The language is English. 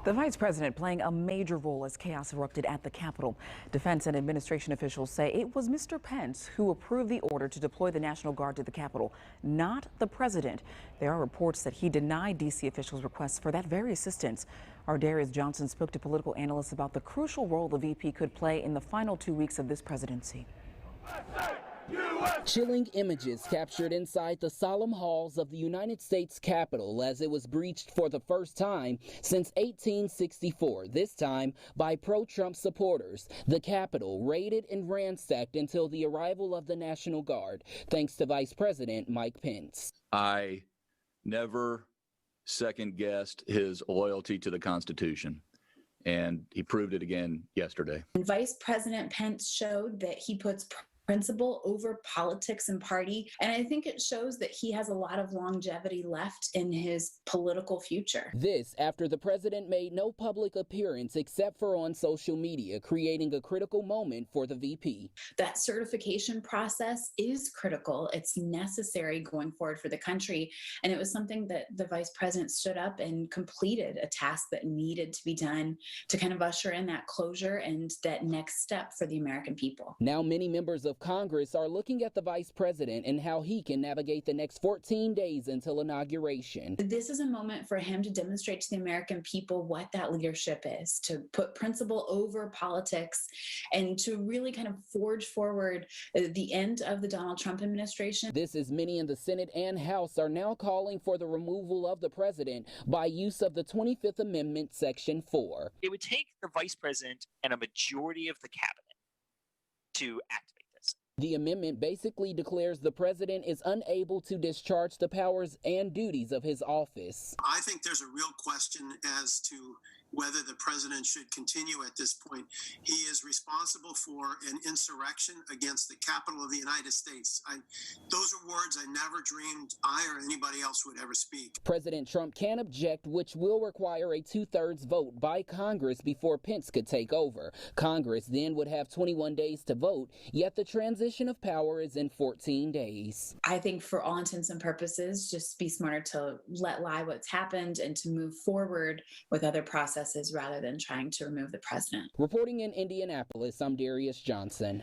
The vice president playing a major role as chaos erupted at the Capitol. Defense and administration officials say it was Mr. Pence who approved the order to deploy the National Guard to the Capitol, not the president. There are reports that he denied D.C. officials' requests for that very assistance. Our Darius Johnson spoke to political analysts about the crucial role the VP could play in the final 2 weeks of this presidency. Chilling images captured inside the solemn halls of the United States Capitol as it was breached for the first time since 1864, this time by pro-Trump supporters. The Capitol raided and ransacked until the arrival of the National Guard, thanks to Vice President Mike Pence. I never second-guessed his loyalty to the Constitution, and he proved it again yesterday. Vice President Pence showed that he puts principle over politics and party. And I think it shows that he has a lot of longevity left in his political future. This after the president made no public appearance except for on social media, creating a critical moment for the VP. That certification process is critical. It's necessary going forward for the country. And it was something that the vice president stood up and completed, a task that needed to be done to kind of usher in that closure and that next step for the American people. Now many members of Congress are looking at the vice president and how he can navigate the next 14 days until inauguration. This is a moment for him to demonstrate to the American people what that leadership is, to put principle over politics and to really kind of forge forward the end of the Donald Trump administration. This is many in the Senate and House are now calling for the removal of the president by use of the 25th Amendment, Section 4. It would take the vice president and a majority of the cabinet to activate this. The amendment basically declares the president is unable to discharge the powers and duties of his office. I think there's a real question as to whether the president should continue at this point. He is responsible for an insurrection against the Capitol of the United States. Those are words I never dreamed I or anybody else would ever speak. President Trump can object, which will require a 2/3 vote by Congress before Pence could take over. Congress then would have 21 days to vote, yet the transition of power is in 14 days. I think for all intents and purposes, just be smarter to let lie what's happened and to move forward with other processes rather than trying to remove the president. Reporting in Indianapolis, I'm Darius Johnson.